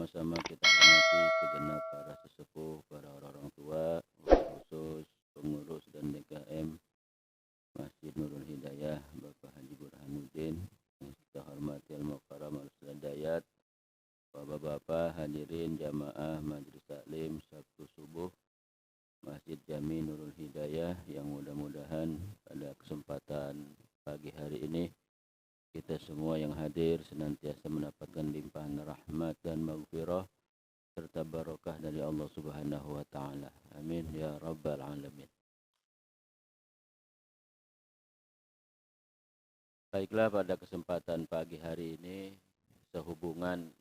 sama-sama kita hormati segenap para sesepuh, para orang-orang tua, khusus pengurus dan DKM Masjid Nurul Hidayah, Bapak Haji Burhanuddin, yang kita hormati Al-Mukarram Al-Sadayat, Bapak-bapak hadirin jamaah Majelis Taklim Sabtu Subuh Masjid Jami Nurul Hidayah, yang mudah-mudahan pada kesempatan pagi hari ini kita semua yang hadir senantiasa mendapatkan limpahan rahmat dan maghfirah serta barokah dari Allah Subhanahu wa taala. Amin ya rabbal alamin. Baiklah, pada kesempatan pagi hari ini sehubungan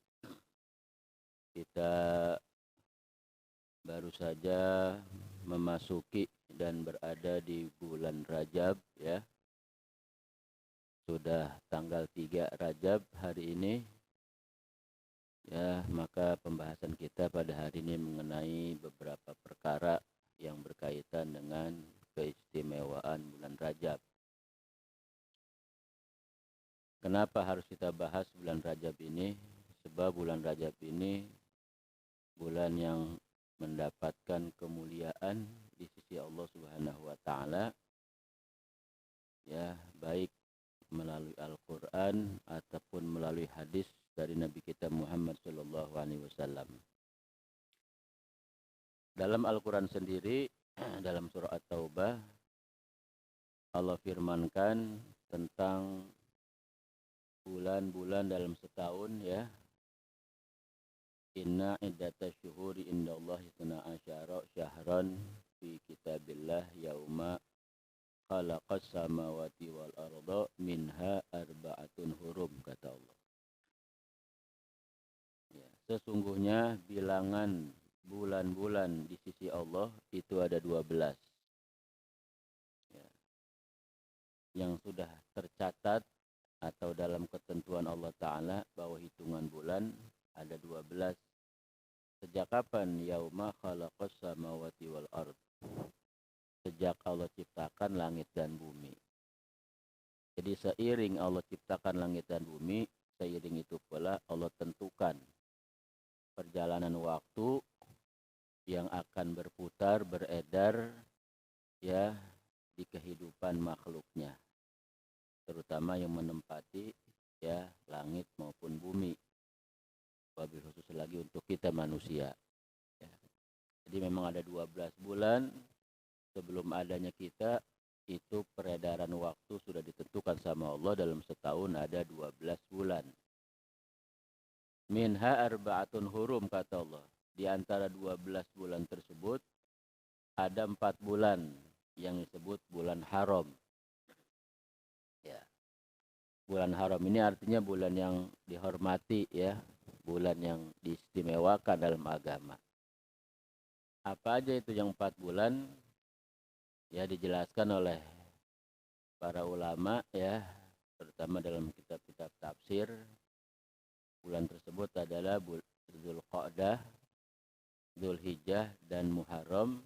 kita baru saja memasuki dan berada di bulan Rajab, ya. Sudah tanggal 3 Rajab hari ini, ya, maka pembahasan kita pada hari ini mengenai beberapa perkara yang berkaitan dengan keistimewaan bulan Rajab. Kenapa harus kita bahas bulan Rajab ini? Sebab bulan Rajab ini bulan yang mendapatkan kemuliaan di sisi Allah Subhanahu wa taala, ya, baik melalui Al-Quran ataupun melalui hadis dari Nabi kita Muhammad sallallahu alaihi wasallam. Dalam Al-Quran sendiri, dalam surah At-Taubah, Allah firmankan tentang bulan-bulan dalam setahun, ya. Inna iddatash syuhuri indallahi 12 syahran fi kitabillah yauma khalaqas samawati wal arda minha arba'atun hurum, kata Allah. Ya, sesungguhnya bilangan bulan-bulan di sisi Allah itu ada 12. Ya, yang sudah tercatat atau dalam ketentuan Allah Ta'ala bahwa hitungan bulan ada 12. Sejak kapan? Yauma khalaqas samawati wal ard. Sejak Allah ciptakan langit dan bumi. Jadi seiring Allah ciptakan langit dan bumi, seiring itu pula Allah tentukan perjalanan waktu yang akan berputar, beredar, ya, di kehidupan makhluknya, terutama yang menempati, ya, langit maupun bumi. Wabil khusus lagi untuk kita manusia, ya. Jadi memang ada 12 bulan sebelum adanya kita, itu peredaran waktu sudah ditentukan sama Allah. Dalam setahun ada 12 bulan. Minha arba'atun hurum, kata Allah. Di antara 12 bulan tersebut ada 4 bulan yang disebut bulan haram. Ya. Bulan haram ini artinya bulan yang dihormati, ya, bulan yang diistimewakan dalam agama. Apa aja itu yang 4 bulan? Ya, dijelaskan oleh para ulama, ya, terutama dalam kitab-kitab tafsir. Bulan tersebut adalah Dzulqa'dah, Dzulhijjah, dan Muharram,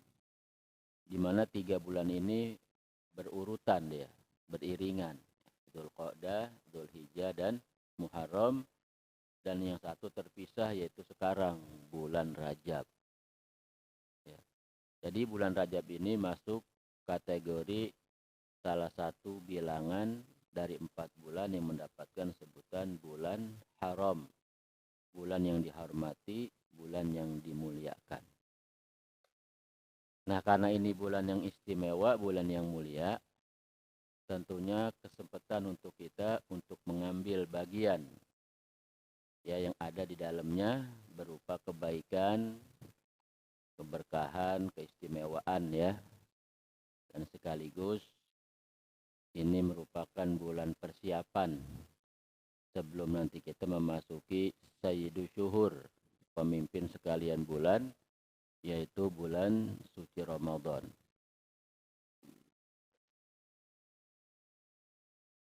di mana 3 bulan ini berurutan, ya, beriringan. Dzulqa'dah, Dzulhijjah, dan Muharram, dan yang satu terpisah yaitu sekarang bulan Rajab. Ya. Jadi bulan Rajab ini masuk kategori salah satu bilangan dari 4 bulan yang mendapatkan sebutan bulan haram, bulan yang dihormati, bulan yang dimuliakan. Nah, karena ini bulan yang istimewa, bulan yang mulia, tentunya kesempatan untuk kita untuk mengambil bagian, ya, yang ada di dalamnya berupa kebaikan, keberkahan, keistimewaan, ya. Dan sekaligus ini merupakan bulan persiapan sebelum nanti kita memasuki Sayyidu Syuhur, pemimpin sekalian bulan, yaitu bulan suci Ramadan.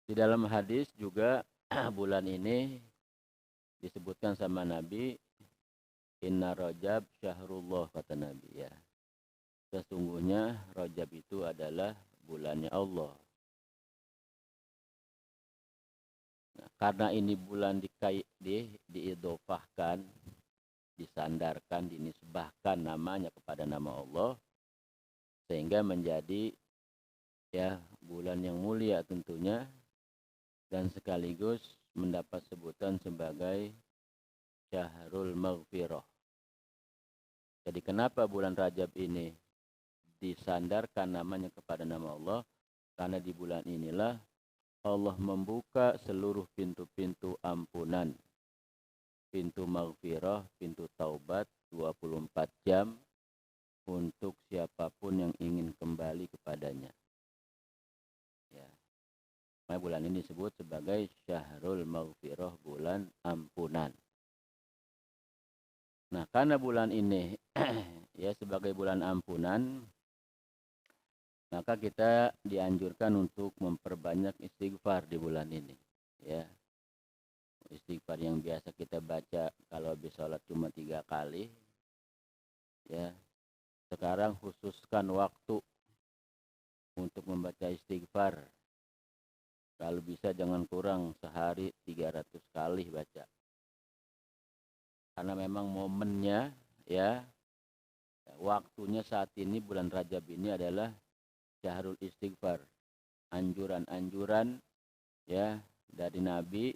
Di dalam hadis juga bulan ini disebutkan sama Nabi, Inna Rajab syahrullah, kata Nabi, ya. Sesungguhnya Rajab itu adalah bulannya Allah. Nah, karena ini bulan diidofahkan disandarkan, dinisbahkan namanya kepada nama Allah, sehingga menjadi ya bulan yang mulia tentunya, dan sekaligus mendapat sebutan sebagai Syahrul Maghfirah. Jadi kenapa bulan Rajab ini disandarkan namanya kepada nama Allah? Karena di bulan inilah Allah membuka seluruh pintu-pintu ampunan, pintu maghfirah, pintu taubat 24 jam untuk siapapun yang ingin kembali kepadanya. Ya. Nah, bulan ini disebut sebagai Syahrul Maghfirah, bulan ampunan. Nah, karena bulan ini ya sebagai bulan ampunan, maka kita dianjurkan untuk memperbanyak istighfar di bulan ini. Ya, istighfar yang biasa kita baca kalau habis sholat cuma 3 kali, ya sekarang khususkan waktu untuk membaca istighfar. Kalau bisa jangan kurang sehari 300 kali baca. Karena memang momennya ya, waktunya saat ini bulan Rajab ini adalah Syahrul Istighfar. Anjuran-anjuran ya dari Nabi,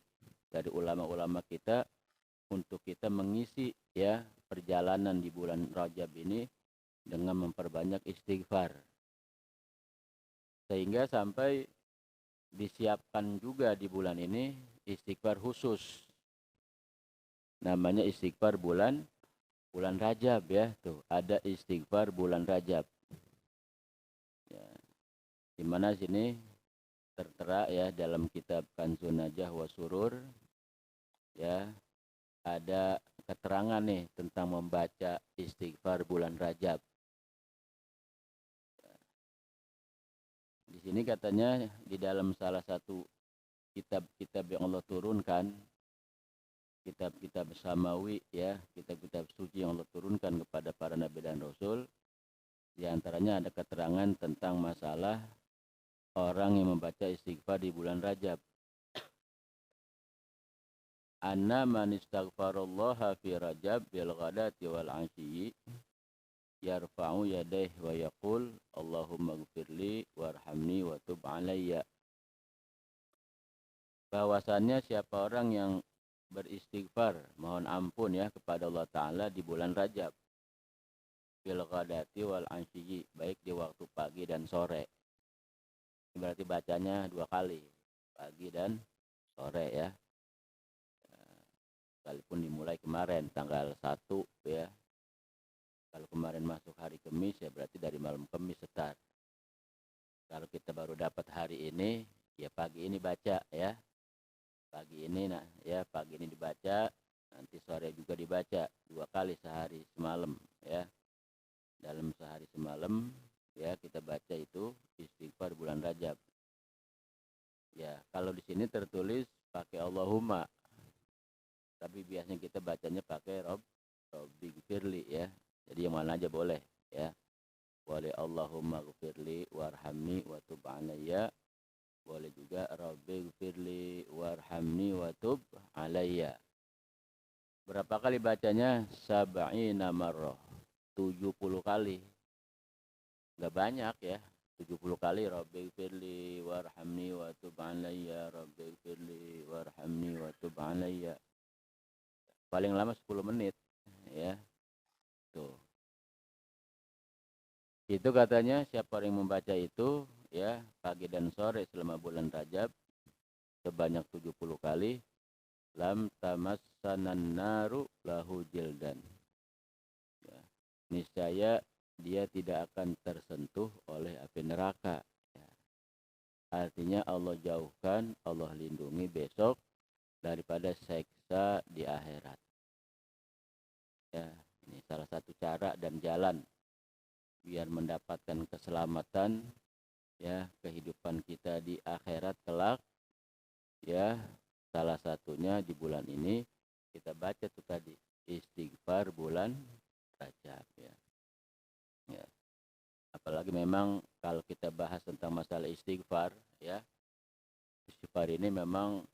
dari ulama-ulama kita untuk kita mengisi ya perjalanan di bulan Rajab ini dengan memperbanyak istighfar. Sehingga sampai disiapkan juga di bulan ini istighfar khusus. Namanya istighfar bulan Rajab ya. Tuh, ada istighfar bulan Rajab. Ya. Di mana sini tertera ya dalam kitab Kanzun Najah wa Surur ya, ada keterangan nih tentang membaca istighfar bulan Rajab. Di sini katanya di dalam salah satu kitab-kitab yang Allah turunkan, kitab-kitab samawi ya, kitab-kitab suci yang Allah turunkan kepada para nabi dan rasul, di antaranya ada keterangan tentang masalah orang yang membaca istighfar di bulan Rajab. Anna man istaghfarallaha fi Rajab bil ghadati wal 'ashyi yarfa'u yadayhi wa yaqul Allahumma ighfirli warhamni wa tub 'alayya. Bahwasannya siapa orang yang beristighfar, mohon ampun ya kepada Allah Ta'ala di bulan Rajab, bil ghadati wal 'ashyi, baik di waktu pagi dan sore. Berarti bacanya 2 kali, pagi dan sore ya. Sekalipun dimulai kemarin tanggal 1 ya. Kalau kemarin masuk hari Kamis ya berarti dari malam Kamis start. Kalau kita baru dapat hari ini ya pagi ini baca ya. Pagi ini nah ya pagi ini dibaca, nanti sore juga dibaca 2 kali sehari semalam ya. Dalam sehari semalam ya kita baca itu istighfar bulan Rajab. Ya, kalau di sini tertulis pakai Allahumma. Tapi biasanya kita bacanya pakai Rabbi gfirli ya. Jadi yang mana aja boleh ya. Boleh Allahumma gfirli warhamni wa tub 'alayya. Boleh juga Rabbi gfirli warhamni wa tub 'alayya. Berapa kali bacanya? Sab'ina marrah. 70 kali. Enggak banyak ya. 70 kali Rabbi gfirli warhamni wa tub 'alayya, Rabbi gfirli warhamni wa tub 'alayya. Paling lama 10 menit ya. Tuh. Itu katanya siapa yang membaca itu ya pagi dan sore selama bulan Rajab sebanyak 70 kali, lam tamassanan naru lahu jildan. Ya. Niscaya dia tidak akan tersentuh oleh api neraka. Ya. Artinya Allah jauhkan, Allah lindungi besok daripada seksa di akhirat. Ya, ini salah satu cara dan jalan biar mendapatkan keselamatan ya kehidupan kita di akhirat kelak. Ya, salah satunya di bulan ini kita baca tuh tadi istighfar bulan Rajab ya. Ya. Apalagi memang kalau kita bahas tentang masalah istighfar ya. Istighfar ini memang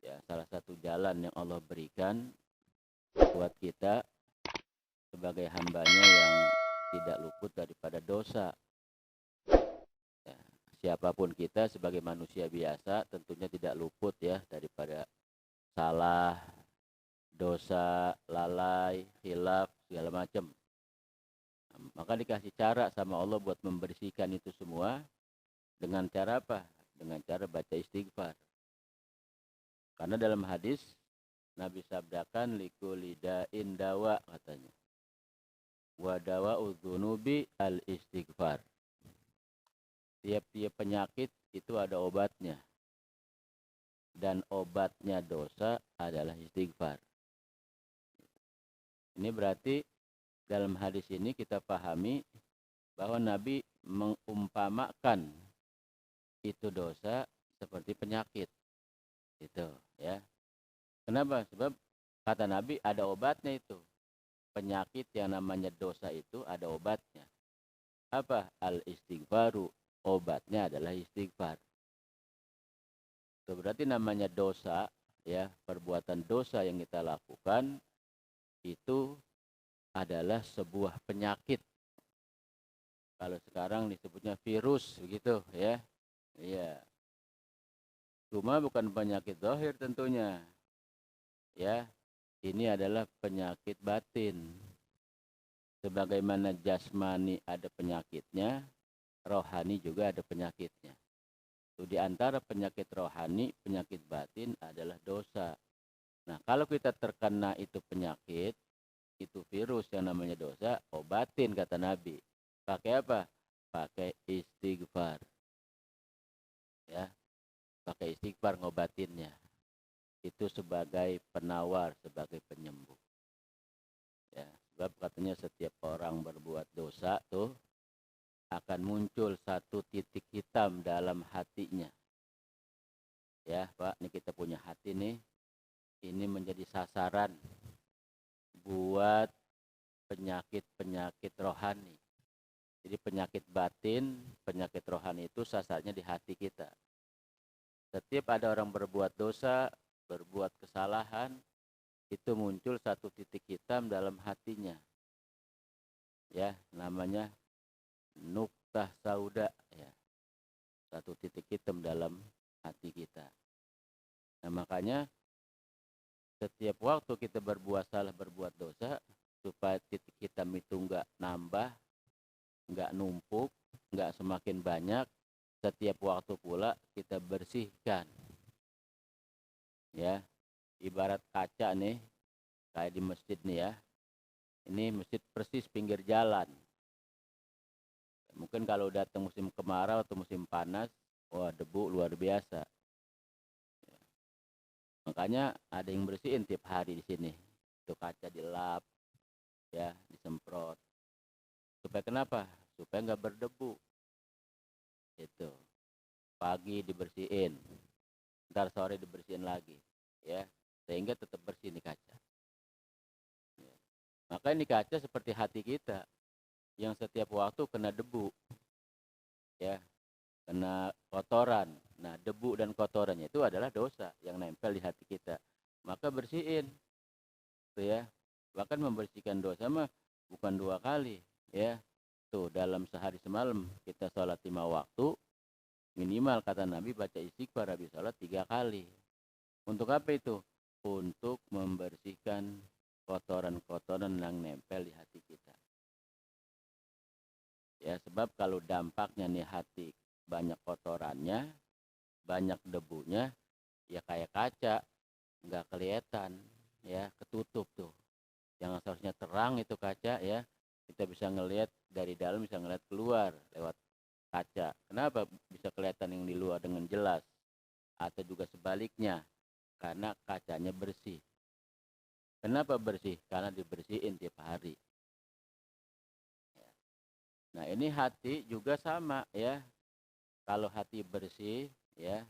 ya salah satu jalan yang Allah berikan buat kita sebagai hambanya yang tidak luput daripada dosa. Ya, siapapun kita sebagai manusia biasa tentunya tidak luput ya daripada salah, dosa, lalai, khilaf, segala macam. Maka dikasih cara sama Allah buat membersihkan itu semua dengan cara apa? Dengan cara baca istighfar. Karena dalam hadis Nabi sabdakan likullidain dawa katanya. Wa dawa udzunubi al istighfar. Tiap-tiap penyakit itu ada obatnya. Dan obatnya dosa adalah istighfar. Ini berarti dalam hadis ini kita pahami bahwa Nabi mengumpamakan itu dosa seperti penyakit. Itu ya. Kenapa? Sebab kata Nabi ada obatnya itu. Penyakit yang namanya dosa itu ada obatnya. Apa? Al-istighfaru. Obatnya adalah istighfar. Itu berarti namanya dosa, ya, perbuatan dosa yang kita lakukan itu adalah sebuah penyakit. Kalau sekarang disebutnya virus begitu, ya. Iya. Cuma bukan penyakit zahir tentunya. Ya, ini adalah penyakit batin. Sebagaimana jasmani ada penyakitnya, rohani juga ada penyakitnya. Itu di antara penyakit rohani, penyakit batin adalah dosa. Nah, kalau kita terkena itu penyakit, itu virus yang namanya dosa, obatin kata Nabi. Pakai apa? Pakai istighfar. Ya, pakai istighfar ngobatinnya. Itu sebagai penawar, sebagai penyembuh. Ya, sebab katanya setiap orang berbuat dosa tuh akan muncul satu titik hitam dalam hatinya. Ya, Pak, ini kita punya hati nih. Ini menjadi sasaran buat penyakit-penyakit rohani. Jadi penyakit batin, penyakit rohani itu sasarnya di hati kita. Setiap ada orang berbuat dosa, berbuat kesalahan, itu muncul satu titik hitam dalam hatinya. Ya, namanya nuktah sauda, ya. Satu titik hitam dalam hati kita. Nah, makanya setiap waktu kita berbuat salah, berbuat dosa, supaya titik hitam itu enggak nambah, enggak numpuk, enggak semakin banyak, setiap waktu pula kita bersihkan. Ya, ibarat kaca nih, kayak di masjid nih ya. Ini masjid persis pinggir jalan. Mungkin kalau datang musim kemarau atau musim panas, wah debu luar biasa. Ya. Makanya ada yang bersihin tiap hari di sini. Itu kaca dilap, ya, disemprot. Supaya kenapa? Supaya nggak berdebu. Itu. Pagi dibersihin, ntar sore dibersihin lagi, ya, sehingga tetap bersih nih kaca. Ya. Maka ini kaca seperti hati kita yang setiap waktu kena debu, ya, kena kotoran. Nah, debu dan kotorannya itu adalah dosa yang nempel di hati kita. Maka bersihin, tuh ya. Bahkan membersihkan dosa mah bukan 2 kali, ya. Tuh dalam sehari semalam kita sholat 5 waktu, minimal kata Nabi baca istighfar habis sholat 3 kali. Untuk apa itu? Untuk membersihkan kotoran-kotoran yang nempel di hati kita. Ya, sebab kalau dampaknya nih hati banyak kotorannya, banyak debunya, ya kayak kaca, nggak kelihatan, ya, ketutup tuh. Yang seharusnya terang itu kaca, ya, kita bisa ngelihat dari dalam, bisa ngelihat keluar lewat kaca. Kenapa bisa kelihatan yang di luar dengan jelas? Atau juga sebaliknya, karena kacanya bersih. Kenapa bersih? Karena dibersihin tiap hari. Nah, ini hati juga sama, ya. Kalau hati bersih, ya,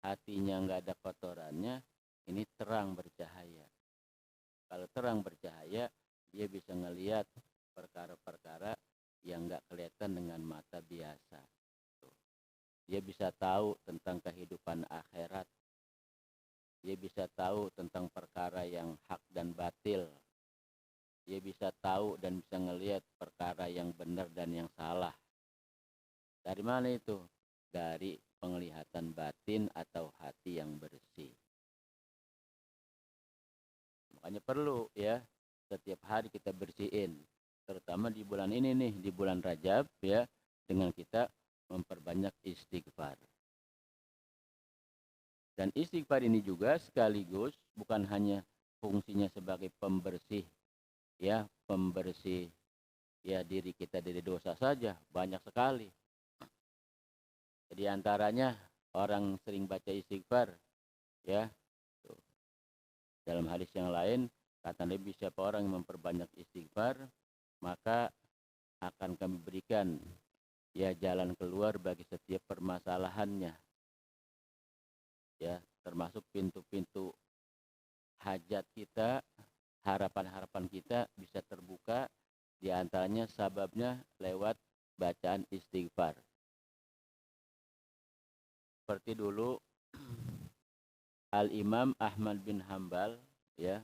hatinya nggak ada kotorannya, ini terang bercahaya. Kalau terang bercahaya, dia bisa ngelihat perkara-perkara yang nggak kelihatan dengan mata biasa. Dia bisa tahu tentang kehidupan akhirat. Dia bisa tahu tentang perkara yang hak dan batil. dia bisa tahu dan bisa ngelihat perkara yang benar dan yang salah. Dari mana itu? Dari penglihatan batin atau hati yang bersih. Makanya perlu ya setiap hari kita bersihin, terutama di bulan ini nih, di bulan Rajab ya, dengan kita memperbanyak istighfar. Dan istighfar ini juga sekaligus bukan hanya fungsinya sebagai pembersih ya, pembersih ya diri kita dari dosa saja, banyak sekali. Jadi antaranya orang sering baca istighfar ya. Dalam hadis yang lain kata Nabi, siapa orang yang memperbanyak istighfar maka akan kami berikan ya jalan keluar bagi setiap permasalahannya. Ya, termasuk pintu-pintu hajat kita, harapan-harapan kita bisa terbuka, di antaranya sababnya lewat bacaan istighfar. Seperti dulu Al-Imam Ahmad bin Hambal ya.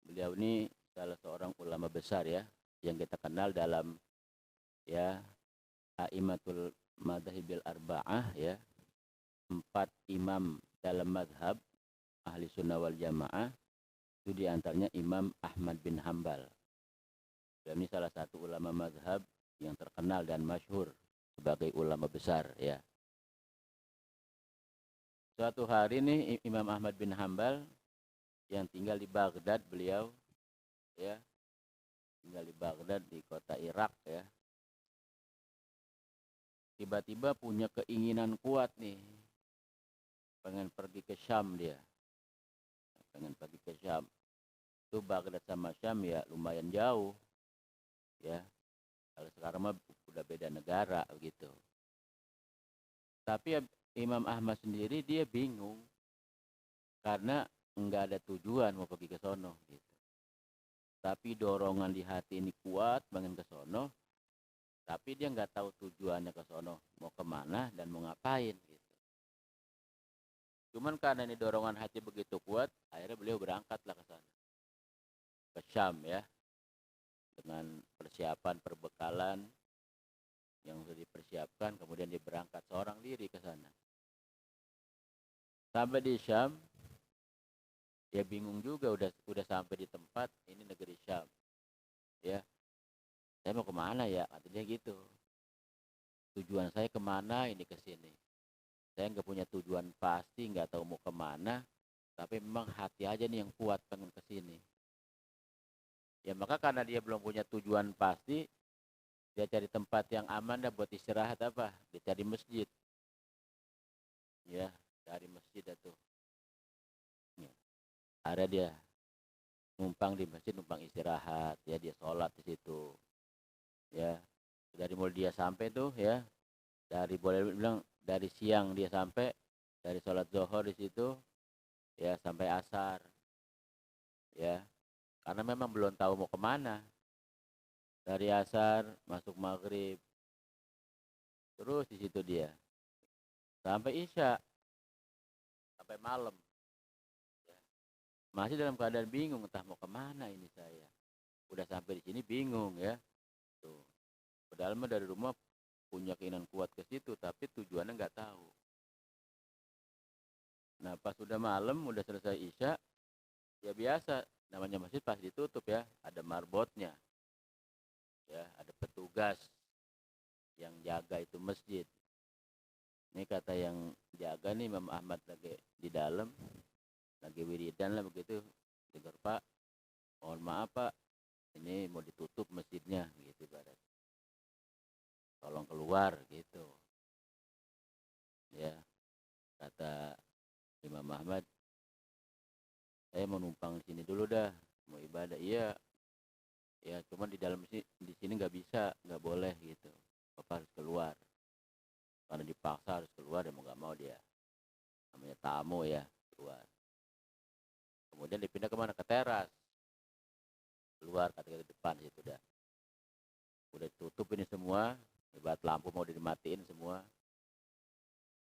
Beliau ini salah seorang ulama besar ya yang kita kenal dalam ya A'immatul Madhahibil Arba'ah ya. 4 imam dalam madhab ahli sunnah wal jamaah, itu diantaranya Imam Ahmad bin Hambal. Beliau ini salah satu ulama madhab yang terkenal dan masyhur sebagai ulama besar ya. Suatu hari nih Imam Ahmad bin Hambal yang tinggal di Baghdad, beliau ya tinggal di Baghdad di kota Irak ya. Tiba-tiba punya keinginan kuat nih, pengen pergi ke Syam dia. Pengen pergi ke Syam. Itu Baghdad sama Syam ya lumayan jauh. Ya. Kalau sekarang mah udah beda negara gitu. Tapi Imam Ahmad sendiri dia bingung karena enggak ada tujuan mau pergi ke sono gitu. Tapi dorongan di hati ini kuat pengen ke sono. Tapi dia nggak tahu tujuannya ke sono, mau kemana dan mau ngapain gitu. Cuman karena ini dorongan hati begitu kuat, akhirnya beliau berangkatlah ke sana, ke Syam ya, dengan persiapan perbekalan yang sudah dipersiapkan, kemudian dia berangkat seorang diri ke sana. Sampai di Syam, dia bingung juga, udah sampai di tempat, ini negeri Syam, ya. Saya mau kemana ya? Katanya gitu. Tujuan saya kemana? Ini ke sini. Saya nggak punya tujuan pasti, nggak tahu mau kemana, tapi memang hati aja nih yang kuat pengen ke sini. Ya maka karena dia belum punya tujuan pasti, dia cari tempat yang aman dah buat istirahat apa? Dia cari masjid. Ya, cari masjid itu. Ya. Ada dia numpang di masjid, numpang istirahat, ya dia sholat di situ. Ya, dari mulai dia sampai tuh ya, dari boleh bilang dari siang dia sampai, dari sholat zuhur di situ, ya sampai asar. Ya, karena memang belum tahu mau kemana. Dari asar masuk maghrib, terus di situ dia sampai isya, sampai malam. Ya. Masih dalam keadaan bingung, entah mau kemana ini saya. Udah sampai di sini bingung ya. Tuh. Padahal mah dari rumah punya keinginan kuat ke situ, tapi tujuannya nggak tahu. Nah pas udah malam, udah selesai isya, ya biasa, namanya masjid pas ditutup ya, ada marbotnya, ya ada petugas yang jaga itu masjid. Ini kata yang jaga nih Imam Ahmad lagi di dalam, lagi wiridan lah begitu, dengar Pak, mohon maaf Pak, ini mau ditutup masjidnya gitu barat. Tolong keluar gitu. Ya, kata Imam Ahmad, saya mau numpang di sini dulu dah, mau ibadah. Iya, ya cuman di dalam di sini nggak bisa, nggak boleh gitu. Bapak harus keluar. Karena dipaksa harus keluar, ya mau nggak mau dia. Namanya tamu ya, keluar. Kemudian dipindah kemana? Ke teras. Keluar kata ke depan situ dah. Udah tutup ini semua, ibarat lampu mau dimatiin semua.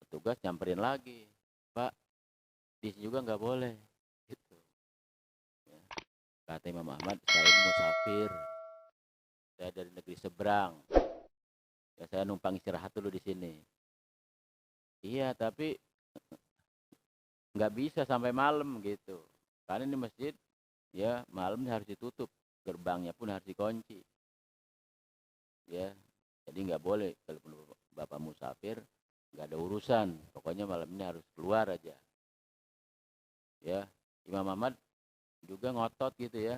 Petugas nyamperin lagi, Pak, di sini juga nggak boleh. Gitu. Ya. Kata Imam Ahmad, saya musafir, saya dari negeri seberang, ya saya numpang istirahat dulu di sini. Iya, tapi nggak bisa sampai malam gitu. Karena ini masjid, ya malam harus ditutup, gerbangnya pun harus dikunci. Ya, jadi nggak boleh kalau bapak musafir, nggak ada urusan. Pokoknya malam ini harus keluar aja. Ya, Imam Ahmad juga ngotot gitu ya.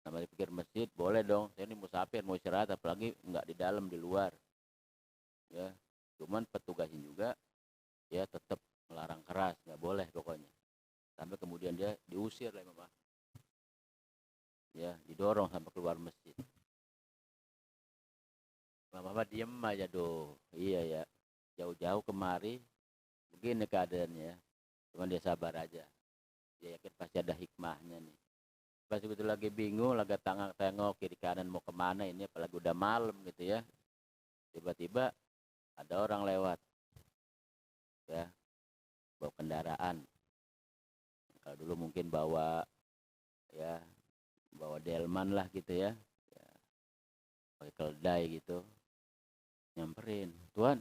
Namanya pikir masjid, boleh dong. Saya ini musafir, mau istirahat, apalagi nggak di dalam, di luar. Ya, cuman petugasnya juga ya tetap melarang keras, nggak boleh pokoknya. Sampai kemudian dia diusir lah Imam Ahmad. Ya, didorong sampai keluar masjid. Imam Ahmad diem aja doh. Iya ya, jauh-jauh kemari, begini keadaannya. Cuman dia sabar aja. Dia yakin pasti ada hikmahnya nih. Pas begitu lagi bingung, lagi tengok kiri kanan mau kemana ini, apalagi udah malam gitu ya. Tiba-tiba ada orang lewat, ya, bawa kendaraan. Kalau dulu mungkin bawa, ya, bawa delman lah gitu ya, ya pakai keledai gitu, nyamperin, Tuan,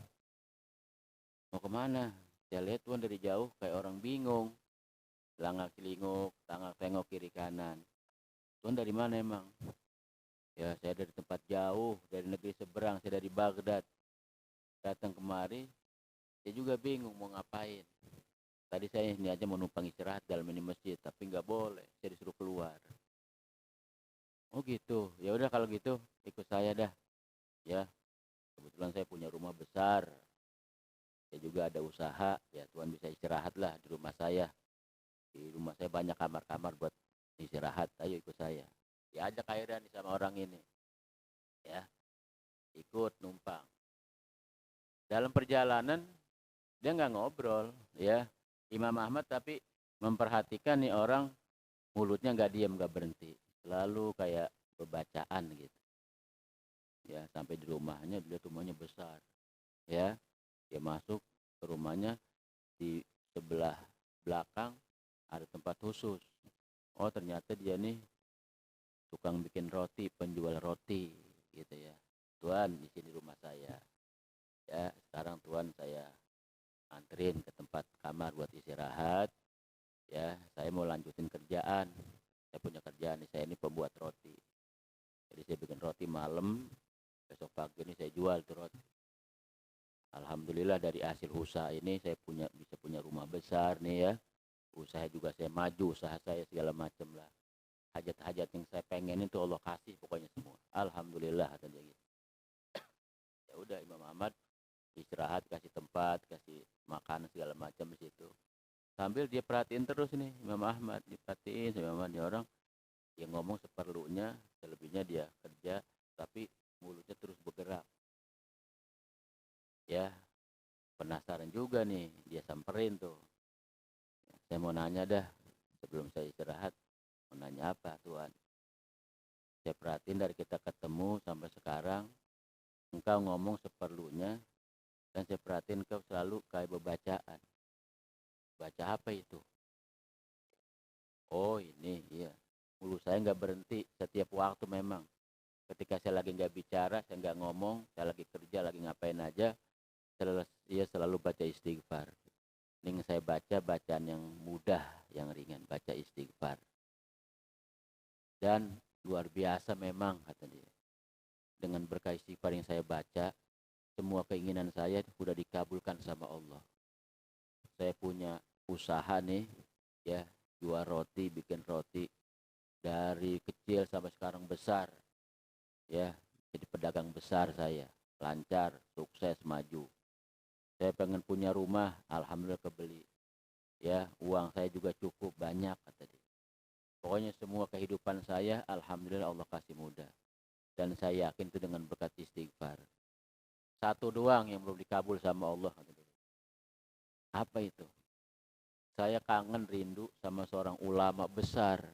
mau kemana? Saya lihat Tuan dari jauh kayak orang bingung, langak celinguk, tengok tengok kiri kanan. Tuan dari mana emang? Ya saya dari tempat jauh, dari negeri seberang, saya dari Baghdad. Datang kemari, saya juga bingung mau ngapain. Tadi saya ini aja mau numpang istirahat dalam ini masjid, tapi nggak boleh, saya disuruh keluar. Oh gitu, ya udah kalau gitu ikut saya dah. Ya, kebetulan saya punya rumah besar, saya juga ada usaha, ya Tuhan bisa istirahat lah di rumah saya. Di rumah saya banyak kamar-kamar buat istirahat, ayo ikut saya. Diajak akhirnya nih sama orang ini, ya, ikut numpang. Dalam perjalanan dia nggak ngobrol, ya, Imam Ahmad tapi memperhatikan nih orang mulutnya nggak diam, nggak berhenti, selalu kayak bebacaan gitu. Ya sampai di rumahnya, dilihat rumahnya besar, ya, dia masuk ke rumahnya, di sebelah belakang ada tempat khusus. Oh ternyata dia nih tukang bikin roti, penjual roti gitu ya. Tuan di sini rumah saya, ya sekarang Tuan saya anterin ke tempat kamar buat istirahat, ya saya mau lanjutin kerjaan, saya punya kerjaan nih, saya ini pembuat roti, jadi saya bikin roti malam, besok pagi ini saya jual tuh roti. Alhamdulillah dari hasil usaha ini saya bisa punya rumah besar nih ya, usaha juga saya maju, usaha saya segala macam lah, hajat-hajat yang saya pengen itu Allah kasih pokoknya semua, alhamdulillah kata dia gitu. Ya udah Imam Ahmad istirahat, kasih tempat, kasih makan segala macam di situ, sambil dia perhatiin terus nih Imam Ahmad, diperhatiin sama Imam Ahmad, dia orang yang ngomong seperlunya, selebihnya dia kerja, tapi mulutnya terus bergerak. Ya penasaran juga nih, dia samperin tuh, saya mau nanya dah sebelum saya istirahat, mau nanya apa Tuhan? Saya perhatiin dari kita ketemu sampai sekarang, engkau ngomong seperlunya, dan saya perhatiin engkau selalu kayak bebacaan. Baca apa itu? Oh ini, iya. Mulut saya nggak berhenti setiap waktu memang. Ketika saya lagi nggak bicara, saya nggak ngomong, saya lagi kerja, lagi ngapain aja, saya selalu baca istighfar. Ini saya baca bacaan yang mudah, yang ringan, baca istighfar. Dan luar biasa memang, kata dia. Dengan berkah istighfar yang saya baca, semua keinginan saya sudah dikabulkan sama Allah. Saya punya usaha nih, ya, jual roti, bikin roti, dari kecil sampai sekarang besar, ya, jadi pedagang besar saya, lancar, sukses, maju. Saya pengen punya rumah, alhamdulillah kebeli, ya, uang saya juga cukup banyak, kata dia. Pokoknya semua kehidupan saya, alhamdulillah Allah kasih mudah. Dan saya yakin itu dengan berkat istighfar. Satu doang yang belum dikabul sama Allah, kata dia. Apa itu? Saya kangen rindu sama seorang ulama besar,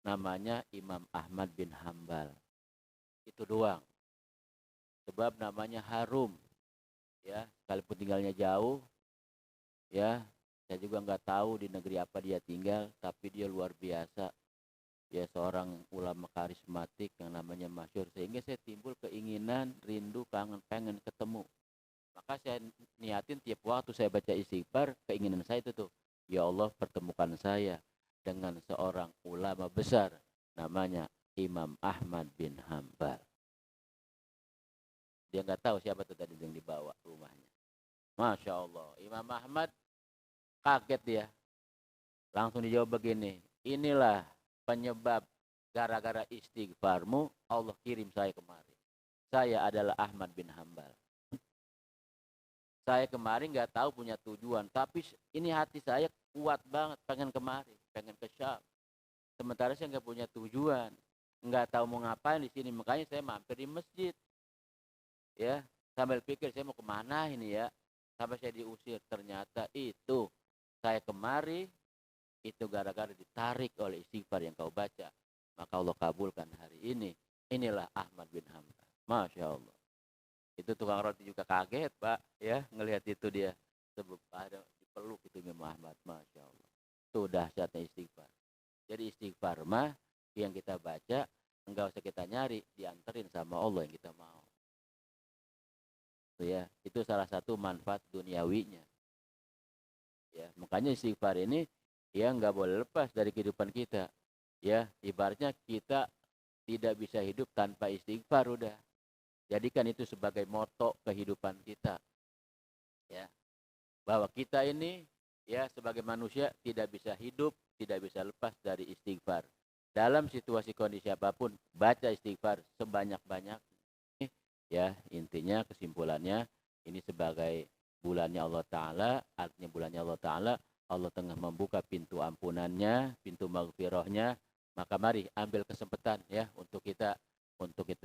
namanya Imam Ahmad bin Hambal. Itu doang. Sebab namanya harum, ya, sekalipun tinggalnya jauh, ya, saya juga nggak tahu di negeri apa dia tinggal, tapi dia luar biasa. ya seorang ulama karismatik yang namanya masyhur, sehingga saya timbul keinginan, rindu, kangen, pengen ketemu. Maka saya niatin tiap waktu saya baca istighfar, keinginan saya itu tuh, ya Allah pertemukan saya dengan seorang ulama besar namanya Imam Ahmad bin Hambal. Dia nggak tahu siapa tuh tadi yang dibawa ke rumahnya. Masya Allah, Imam Ahmad kaget dia. Langsung dijawab begini, inilah penyebab gara-gara istighfarmu Allah kirim saya kemari. Saya adalah Ahmad bin Hambal. Saya kemarin nggak tahu punya tujuan, tapi ini hati saya kuat banget pengen kemari, pengen ke Syam. Sementara saya nggak punya tujuan, nggak tahu mau ngapain di sini, makanya saya mampir di masjid, ya sambil pikir saya mau kemana ini ya, sampai saya diusir. Ternyata itu saya kemari itu gara-gara ditarik oleh istighfar yang kau baca, maka Allah kabulkan hari ini. Inilah Ahmad bin Hambal. Masya Allah. Itu tukang roti juga kaget Pak, ya ngelihat itu dia. Sebab ada dipeluk itu Imam Ahmad. Masya Allah. Itu dahsyatnya istighfar. Jadi istighfar mah yang kita baca enggak usah kita nyari, dianterin sama Allah yang kita mau. Itu ya, itu salah satu manfaat duniawinya. Ya, makanya istighfar ini ya nggak boleh lepas dari kehidupan kita. Ya, ibaratnya kita tidak bisa hidup tanpa istighfar udah. Jadikan itu sebagai moto kehidupan kita. Ya, bahwa kita ini ya sebagai manusia tidak bisa hidup, tidak bisa lepas dari istighfar. Dalam situasi kondisi apapun, baca istighfar sebanyak-banyak. Ya, intinya kesimpulannya ini sebagai bulannya Allah Ta'ala, artinya bulannya Allah Ta'ala, Allah tengah membuka pintu ampunannya, pintu maghfirahnya, maka mari ambil kesempatan ya untuk kita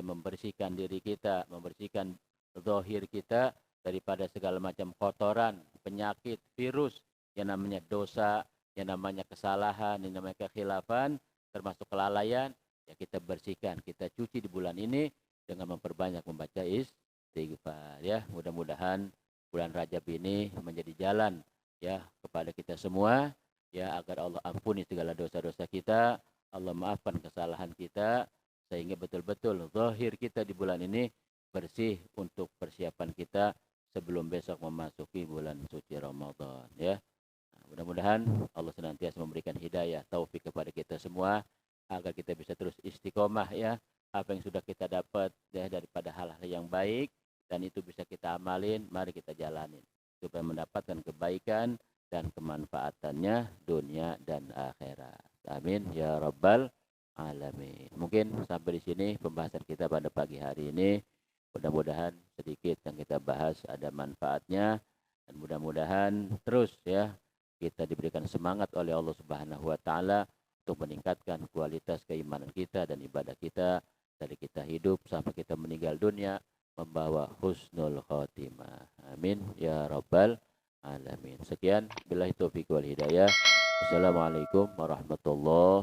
membersihkan diri kita, membersihkan zahir kita daripada segala macam kotoran, penyakit, virus, yang namanya dosa, yang namanya kesalahan, yang namanya kekhilafan, termasuk kelalaian, ya kita bersihkan, kita cuci di bulan ini dengan memperbanyak membaca istighfar ya. Mudah-mudahan bulan Rajab ini menjadi jalan ya kepada kita semua ya, agar Allah ampuni segala dosa-dosa kita, Allah maafkan kesalahan kita, sehingga betul-betul zahir kita di bulan ini bersih untuk persiapan kita sebelum besok memasuki bulan suci Ramadan ya. Nah, mudah-mudahan Allah senantiasa memberikan hidayah taufik kepada kita semua agar kita bisa terus istiqomah ya, apa yang sudah kita dapat ya daripada hal-hal yang baik dan itu bisa kita amalin, mari kita jalanin supaya mendapatkan kebaikan dan kemanfaatannya dunia dan akhirat. Amin ya rabbal alamin. Mungkin sampai di sini pembahasan kita pada pagi hari ini. Mudah-mudahan sedikit yang kita bahas ada manfaatnya dan mudah-mudahan terus ya kita diberikan semangat oleh Allah Subhanahu wa taala untuk meningkatkan kualitas keimanan kita dan ibadah kita dari kita hidup sampai kita meninggal dunia membawa husnul khotimah. Amin ya rabbal alamin. Sekian billahi taufiq wal hidayah. Assalamualaikum warahmatullahi